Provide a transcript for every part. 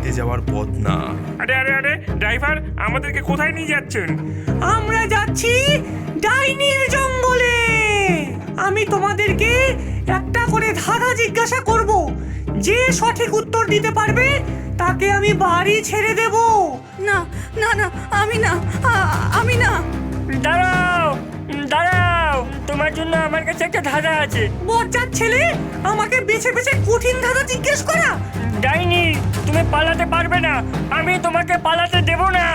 বাড়িতে যাওয়ার পথ না। আরে আরে আরে ড্রাইভার, আমাদেরকে কোথায় নিয়ে যাচ্ছেন? আমরা যাচ্ছি ডাইনির জঙ্গলে। আমি তোমাদেরকে একটা করে ধাঁধা জিজ্ঞাসা করব, যে সঠিক উত্তর দিতে পারবে তাকে আমি বাড়ি ছেড়ে দেব। না না না, আমি না, আমি না। দাঁড়াও দাঁড়াও, তোমার জন্য আমার কাছে একটা ধাঁধা আছে। বজ্জাত ছেলে, আমাকে বেছে বেছে কঠিন ধাঁধা জিজ্ঞেস করা। ডাইনি, তুমি পালাতে পারবে না, আমি তোমাকে পালাতে দেব না।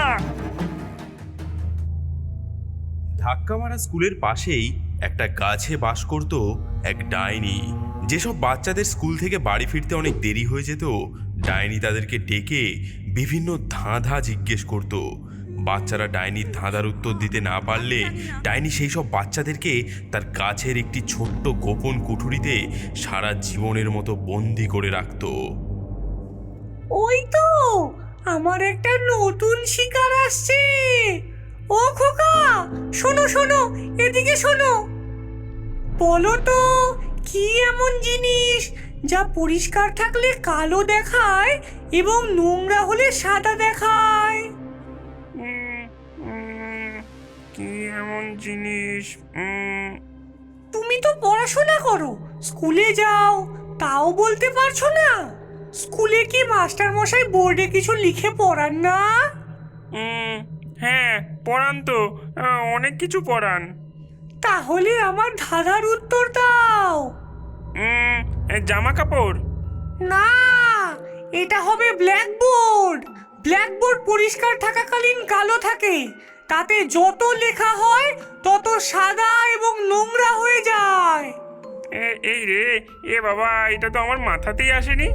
ধাক্কা মারা স্কুলের পাশেই একটা গাছে বাস করত এক ডাইনি। যেসব বাচ্চাদের স্কুল থেকে বাড়ি ফিরতে অনেক দেরি হয়ে যেত, ডাইনি তাদেরকে ডেকে বিভিন্ন ধাঁধা জিজ্ঞেস করত। বাচ্চারা ডাইনির ধাঁধার উত্তর দিতে না পারলে ডাইনি সেই সব বাচ্চাদেরকে তার গাছের একটি ছোট্ট গোপন কুঠুরিতে সারা জীবনের মতো বন্দি করে রাখত। ওই তো আমার একটা নতুন শিকার আসছে। ও খোকা, শোনো শোনো, এদিকে শোনো। বলো তো, কি এমন জিনিস যা পরিষ্কার থাকলে কালো দেখায় এবং নোংরা হলে সাদা দেখায়? কি এমন জিনিস? তুমি তো পড়াশোনা করো, স্কুলে যাও, তাও বলতে পারছো না? স্কুলে কি মাস্টার মশাই বোর্ডে কিছু লিখে পড়ান না? হ্যাঁ পড়ান তো, অনেক কিছু পড়ান। তাহলে আমার ধাঁধার উত্তর দাও। জামা কাপড়? না, এটা হবে ব্ল্যাকবোর্ড। ব্ল্যাকবোর্ড পরিষ্কার থাকাকালীন কালো থাকে, তাতে যত লেখা হয় তত সাদা এবং নোংরা হয়ে যায়। এই রে, এ বাবা, এটা তো আমার মাথাতেই আসেনি।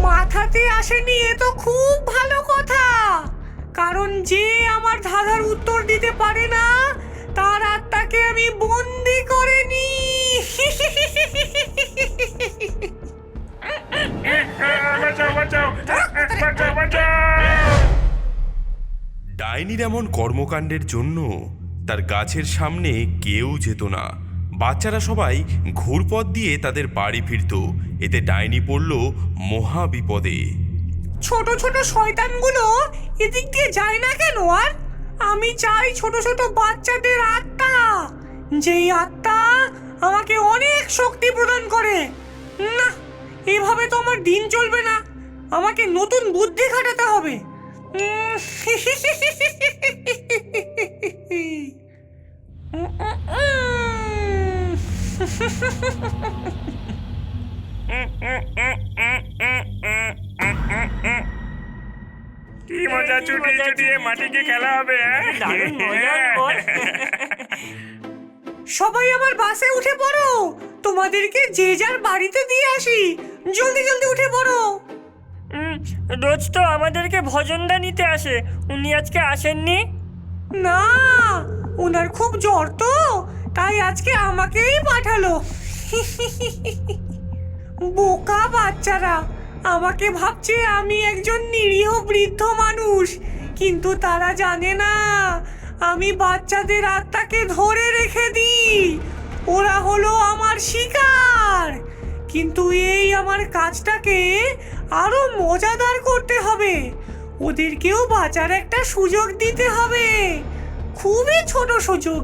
মাথাতে আসেনি, এ তো খুব ভালো কথা, কারণ যে আমার ধাঁধার উত্তর দিতে পারে না তার আত্মাকে আমি বন্দি করে নি। বাঁচাও বাঁচাও বাঁচাও বাঁচাও! ডাইনির এমন কর্মকাণ্ডের জন্য তার গাছের সামনে কেউ যেত না। বাচ্চারা সবাই ঘুরপথ দিয়ে তাদের বাড়ি ফিরত। এতে ডাইনি পড়ল মহা বিপদে। ছোট ছোট শয়তানগুলো এদিক দিয়ে যায় না কেন? আর আমি চাই ছোট ছোট বাচ্চাদের আত্মা, যেই আত্মা আমাকে অনেক শক্তি প্রদান করে। না, এভাবে তো আমার দিন চলবে না, আমাকে নতুন বুদ্ধি খাটাতে হবে। কি মজা, ছুটি ছুটিয়ে মাটিকে খেলা হবে। দারুণ মজার বল। সবাই আমার বাসে উঠে পড়ো, তোমাদেরকে যে যার বাড়িতে দিয়ে আসি। জলদি জলদি উঠে পড়ো। রোজ তো আমাদেরকে ভজনদা নিতে আসে, উনি আজকে আসেননি। না, ওনার খুব জ্বর তো, তাই আজকে আমাকেই পাঠালো। বোকা বাচ্চারা, আমাকে ভাবছে আমি একজন নিরীহ বৃদ্ধ মানুষ, কিন্তু তারা জানে না আমি বাচ্চাদের আত্মাকে ধরে রেখে দিই। ওরা হলো আমার শিকার, কিন্তু এই আমার কাজটাকে আরো মজাদার করতে হবে। ওদেরকেও বাঁচার একটা সুযোগ দিতে হবে, খুবই ছোট সুযোগ।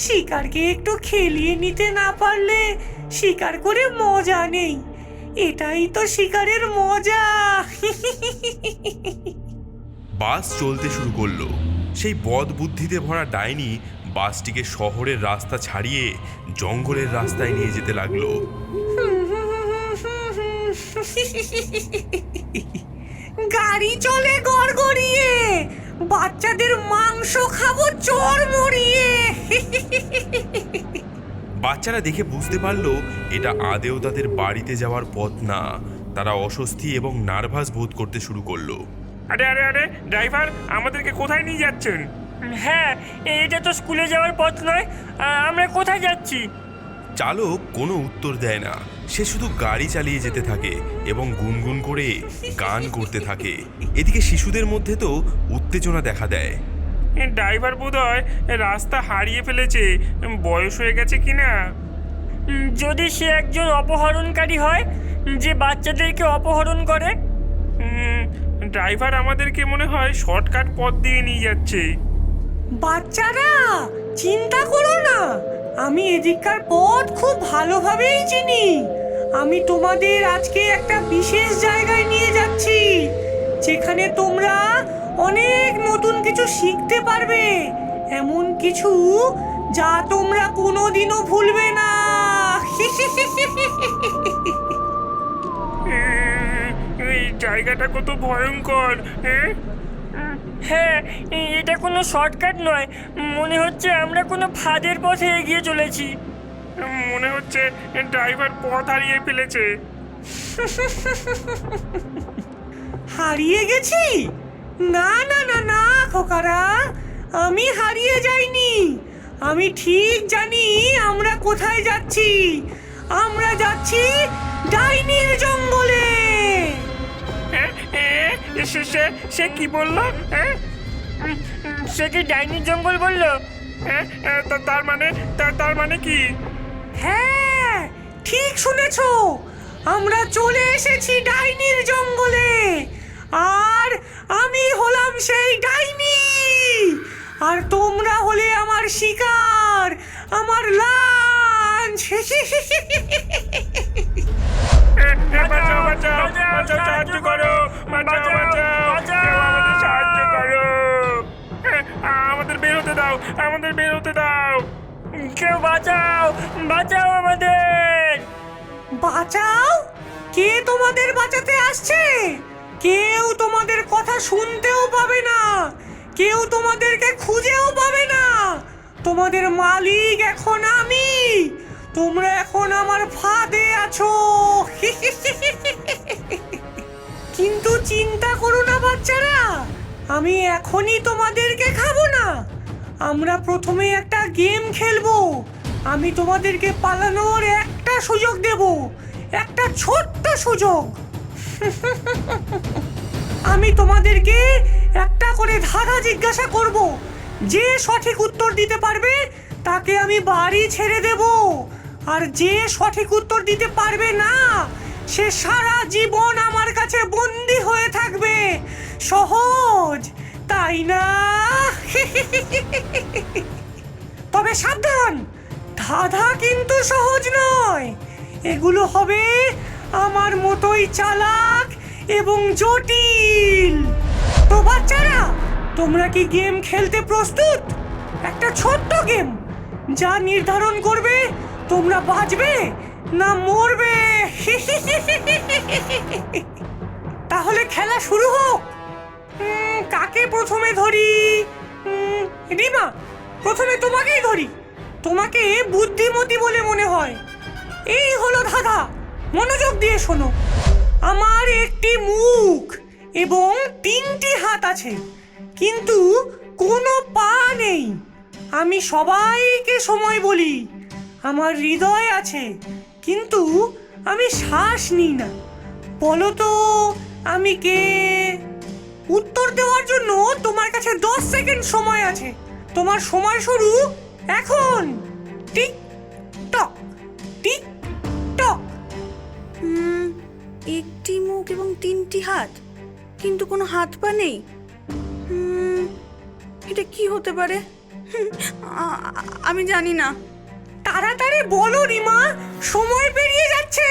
শিকারকে একটু খেলিয়ে নিতে না পারলে শিকার করে মজা নেই, এটাই তো শিকারের মজা। বাস চলতে শুরু করলো। সেই বদ বুদ্ধিতে ভরা ডাইনি বাসটিকে শহরের রাস্তা ছাড়িয়ে জঙ্গলের রাস্তায় নিয়ে যেতে লাগলো। গাড়ি চলে গড়গড়িয়ে, বাচ্চাদের মাংস খাবো চড়মড়িয়ে। বাচ্চারা দেখে বুঝতে পারলো এটা আদেও তাদের বাড়িতে যাওয়ার পথ না। তারা অস্বস্তি এবং নার্ভাস বোধ করতে শুরু করলো। আরে আরে আরে ড্রাইভার, আমাদেরকে কোথায় নিয়ে যাচ্ছেন? হ্যাঁ, এটা তো স্কুলে যাওয়ার পথ নয়, আমরা কোথায় যাচ্ছি? চালক কোনো উত্তর দেয় না, সে শুধু গাড়ি চালিয়ে যেতে থাকে এবং গুনগুন করে গান করতে থাকে। এদিকে শিশুদের মধ্যে তো উত্তেজনা দেখা দেয়। ড্রাইভার বোধহয় রাস্তা হারিয়ে ফেলেছে, বয়স হয়ে গেছে কিনা। যদি সে একজন অপহরণকারী হয়, যে বাচ্চাদেরকে অপহরণ করে? ড্রাইভার আমাদেরকে মনে হয় শর্টকাট পথ দিয়ে নিয়ে যাচ্ছে। বাচ্চারা চিন্তা করো না, আমি এদিককার পথ খুব ভালোভাবেই চিনি। আমি তোমাদের আজকে একটা বিশেষ জায়গায় নিয়ে যাচ্ছি, যেখানে তোমরা অনেক নতুন কিছু শিখতে পারবে, এমন কিছু যা তোমরা কোনোদিনও ভুলবে না। এই জায়গাটা কত ভয়ঙ্কর। হ্যাঁ, এটা কোনো শর্টকাট নয়, মনে হচ্ছে আমরা কোনো ফাঁদের পথে এগিয়ে চলেছি। মনে হচ্ছে ড্রাইভার পথ হারিয়ে ফেলেছে। হারিয়ে গেছি? না না না না খোকারা, আমি হারিয়ে যাইনি। আমি ঠিক জানি আমরা কোথায় যাচ্ছি। আমরা যাচ্ছি ডাইনির জঙ্গলে। সে কি বললো? সে কি ডাইনির জঙ্গল বললো? তার মানে কি? হ্যাঁ, ঠিক শুনেছো, আমরা চলে এসেছি ডাইনির জঙ্গলে। আর আমি হলাম সেই ডাইনি, আর তোমরা হলে আমার শিকার, আমার লাঞ্চ। সাহায্য করো, সাহায্য করো, আমাদের বের হতে দাও, আমাদের বের হতে দাও। কেউ বাঁচাও, বাঁচাও আমাদের! বাঁচাও? কে তোমাদের বাঁচাতে আসছে? কেউ তোমাদের কথা শুনতেও পাবে না, কেউ তোমাদেরকে খুঁজেও পাবে না। তোমাদের মালিক এখন আমি, তোমরা এখন আমার ফাঁদে আছো। কিন্তু চিন্তা করো না বাচ্চারা, আমি এখনই তোমাদেরকে খাবো না। আমরা প্রথমে একটা গেম খেলবো। আমি তোমাদেরকে পালানোর একটা সুযোগ দেব, একটা ছোট্ট সুযোগ। আমি তোমাদেরকে একটা করে ধাঁধা জিজ্ঞাসা করব, যে সঠিক উত্তর দিতে পারবে তাকে আমি বাড়ি ছেড়ে দেব, আর যে সঠিক উত্তর দিতে পারবে না সে সারা জীবন আমার কাছে বন্দী হয়ে থাকবে। সহজ, তাই না? তবে সাবধান, ধাঁধা কিন্তু সহজ নয়। এগুলো হবে আমার মতোই চালাক এবং জটিল। তো বাচ্চারা, তোমরা কি গেম খেলতে প্রস্তুত? একটা ছোট্ট গেম, যা নির্ধারণ করবে তোমরা বাঁচবে না মরবে। তাহলে খেলা শুরু হোক। কাকে প্রথমে ধরি? রিমা, প্রথমে তোমাকেই ধরি। তোমাকে বুদ্ধিমতী বলে মনে হয়। এই হলো ধাঁধা, মনোযোগ দিয়ে শোনো। আমার একটি মুখ এবং 3টি হাত আছে, কিন্তু কোনো পা নেই। আমি সবাইকে সময় বলি। আমার হৃদয় আছে, কিন্তু আমি শ্বাস নিই না। বলো তো আমি কে? উত্তর দেওয়ার জন্য তোমার কাছে 10 সেকেন্ড সময় আছে। তোমার সময় শুরু এখন। টিক টক, টিক টক। একটি মুখ এবং 3টি হাত, কিন্তু কোনো হাত পা নেই। এটা কি হতে পারে? আমি জানি না। তাড়াতাড়ি বলো রিমা, সময় পেরিয়ে যাচ্ছে।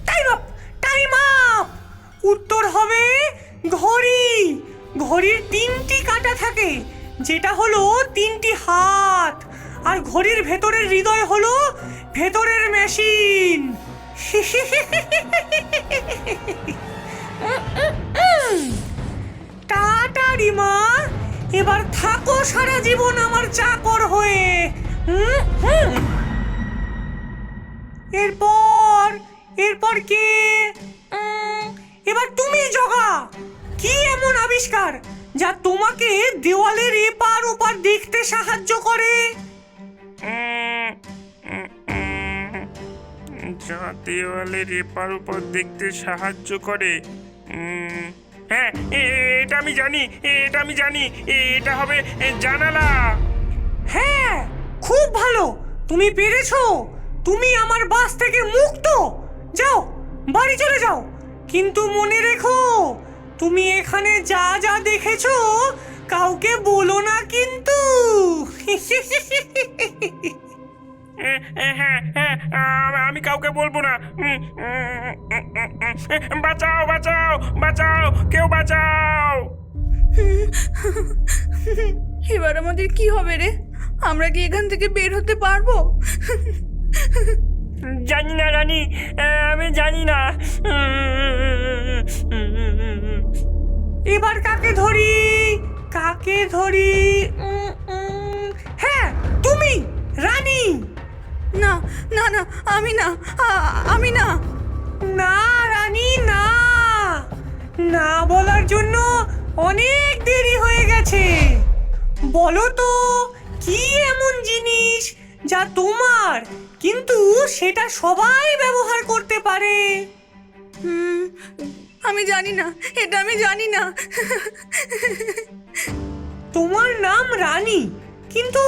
Time up, time up. উত্তর হবে ঘড়ি। ঘড়ির 3টি কাঁটা থাকে, যেটা হলো 3টি হাত। আর ঘড়ির ভেতরের হৃদয় হলো ভেতরের মেশিন। টাটা রিমা, এবার থাকো সারা জীবন আমার চাকর হয়ে। এরপর কে? এবার তুমি জগা। কি এমন আবিষ্কার যা তোমাকে দেওয়ালের এপার ওপার দেখতে সাহায্য করে? যা দেওয়ালের এপার ওপর দেখতে সাহায্য করে? হ্যাঁ, এটা আমি জানি, এটা আমি জানি। এটা হবে জানালা। হ্যাঁ, খুব ভালো, তুমি পেরেছো। তুমি আমার বাস থেকে মুক্ত। যাও, বাড়ি চলে যাও, কিন্তু মনে রেখো তুমি এখানে যা যা দেখেছো কাউকে বলো না কিন্তু। হ্যাঁ হ্যাঁ, আমি কাউকে বলবো না। বাঁচাও বাঁচাও বাঁচাও, কেউ বাঁচাও। এবার আমাদের কি হবে রে? আমরা কি এখান থেকে বের হতে পারবো? জানি না রানী, আমি জানি না। এবার কাকে ধরি, কাকে ধরি? হ্যাঁ, তুমি রানী। না না না, আমি না, আমি না। না রানী না, না বলার জন্য অনেক দেরি হয়ে গেছে। বলো তো কি এমন জিনিস যা তোমার কিন্তু সেটা সবাই ব্যবহার করতে পারে? আমি জানি না, এটা আমি জানি না। তোমার নাম রানী, কিন্তু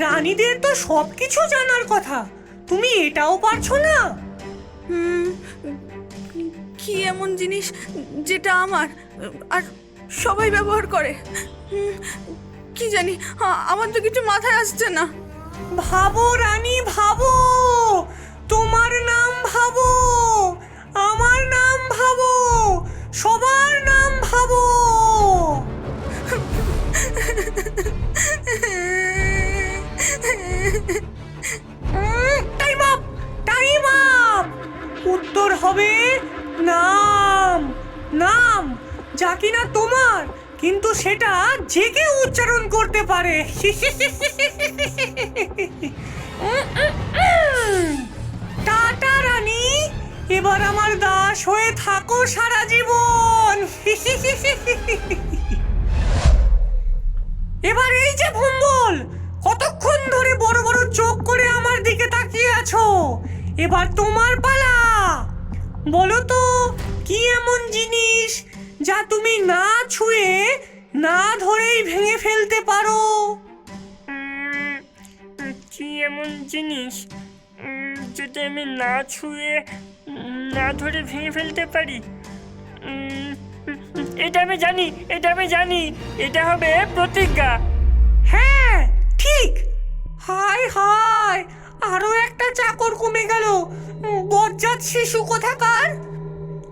রানীদের তো সবকিছু জানার কথা, তুমি এটাও পারছো না? কি এমন জিনিস যেটা আমার আর সবাই ব্যবহার করে? কি জানি, আমার তো কিছু মাথায় আসছে না। ভাবো রানী, ভাবো, তোমার নাম ভাবো, আমার নাম ভাবো, সবার নাম ভাবো। Time up, time up. উত্তর হবে নাম, নাম যা কিনা তোমার কিন্তু সেটা যে কেউ উচ্চারণ করতে পারে। টাটা রানী, এবার আমার দাস হয়ে থাকো সারা জীবন। এবার এই যে ভম্বল, কতক্ষণ ধরে বড় বড় চোখ করে আমার দিকে তাকিয়ে আছো? এবার তোমার পালা। বলো তো কি এমন জিনিস যা তুমি না ছুঁয়ে না ধরেই ভেঙে ফেলতে পারো? কি এমন জিনিস যেটা আমি না ছুঁয়ে না ধরে ভেঙে ফেলতে পারি? এটা আমি জানি, এটা আমি জানি, এটা হবে প্রতিজ্ঞা। হ্যাঁ ঠিক। হায় হায়, আরো একটা চাকর কমে গেল, বজ্জাত শিশু কোথাকার।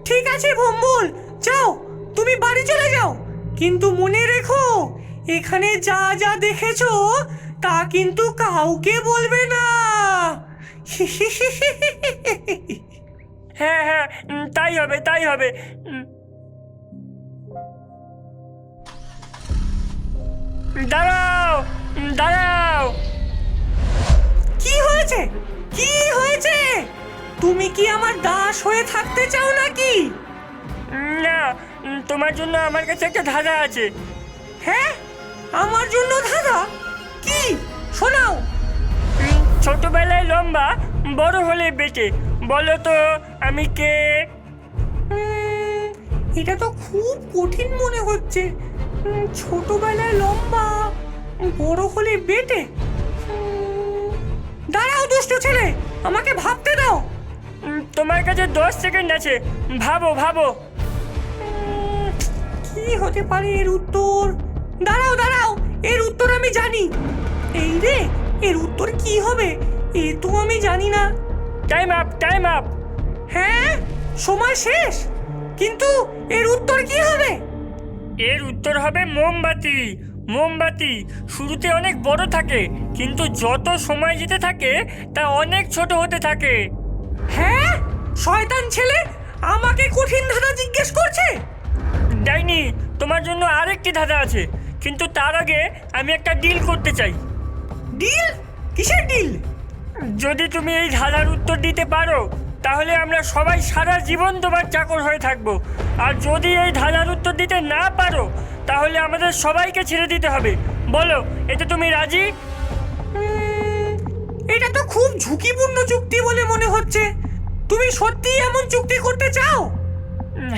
ঠিক আছে ভম্বল, যাও, তুমি বাড়ি চলে যাও, কিন্তু মনে রেখো এখানে যা যা দেখেছো তা কিন্তু কাউকে বলবে না। হ্যাঁ হ্যাঁ, তাই হবে, তাই হবে। দাঁড়াও, দাঁড়াও। কি হয়েছে, কি হয়েছে? তুমি কি আমার দাস হয়ে থাকতে চাও নাকি? না, তোমার জন্য আমার কাছে একটা ধাঁধা আছে। হ্যাঁ, আমার জন্য ধাঁধা? কি, শোনাও। ছোটবেলায় লম্বা, বড় হলে বেটে, বলো তো আমি কে? এটা তো খুব কঠিন মনে হচ্ছে। ছোটবেলায় লম্বা, বড় হলে বেটে। দাঁড়াও দুষ্ট ছেলে, আমাকে ভাবতে দাও। তোমার কাছে 10 সেকেন্ড আছে, ভাবো ভাবো। কি হতে পারে এর উত্তর? দাঁড়াও দাঁড়াও, এর উত্তর আমি জানি। এই রে, এর উত্তর কি হবে এ তো আমি জানি না। Time up, time up. হ্যাঁ, সময় শেষ, কিন্তু এর উত্তর কি হবে? এর উত্তর হবে মোমবাতি। মোমবাতি শুরুতে অনেক বড় থাকে, কিন্তু যত সময় যেতে থাকে তা অনেক ছোট হতে থাকে। হ্যাঁ, শয়তান ছেলে আমাকে কঠিন ধাঁধা জিজ্ঞেস করছে। ডাইনি, তোমার জন্য আরেকটি ধাঁধা আছে, কিন্তু তার আগে আমি একটা ডিল করতে চাই। ডিল? কিসের ডিল? যদি তুমি এই ধাঁধার উত্তর দিতে পারো তাহলে আমরা সবাই সারা জীবন তোমার চাকর হয়ে থাকবো, আর যদি এই ধাঁধার উত্তর দিতে না পারো তাহলে আমাদের সবাইকে ছেড়ে দিতে হবে। বলো, এতে তুমি রাজি? এটা তো খুব ঝুঁকিপূর্ণ চুক্তি বলে মনে হচ্ছে। তুমি সত্যি এমন চুক্তি করতে চাও?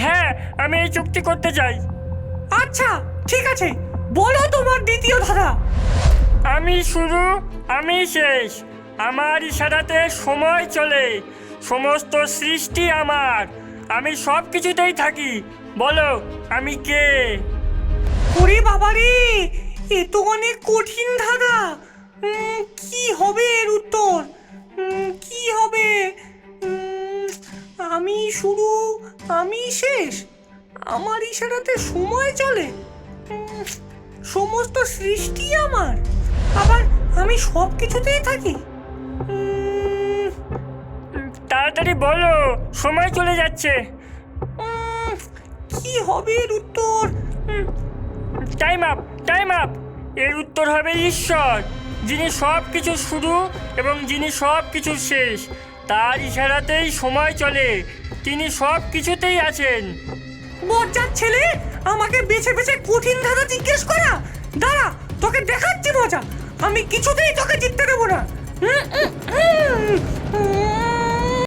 হ্যাঁ, আমি এই চুক্তি করতে চাই। আচ্ছা ঠিক আছে, বলো তোমার দ্বিতীয় ধারা। আমি শুরু, আমি শেষ, আমার ইশারাতে সময় চলে, সমস্ত সৃষ্টি আমার, আমি সব কিছুতেই থাকি। বলো আমি কে? ওরে বাবারে, এ তো অনেক কঠিন ধাঁধা। কি হবে এর উত্তর? কি হবে? আমি শুরু, আমি শেষ, আমার ইশারাতে সময় চলে, সমস্ত সৃষ্টি আমার, আবার আমি সব কিছুতেই থাকি। তাড়াতাড়ি বলো, সময় চলে যাচ্ছে। কি হবে এর উত্তর? Time up, time up. এর উত্তর হবে ঈশ্বর, যিনি সব কিছু শুরু এবং যিনি সব কিছু শেষ। তার ইশারাতেই সময় চলে, তিনি সব কিছুতেই আছেন। বজ্জাত ছেলে, আমাকে বেছে বেছে কঠিন ধাঁধা জিজ্ঞেস করা। দাঁড়া, তোকে দেখাচ্ছি মজা। আমি কিছুতেই তোকে জিততে দেবো না।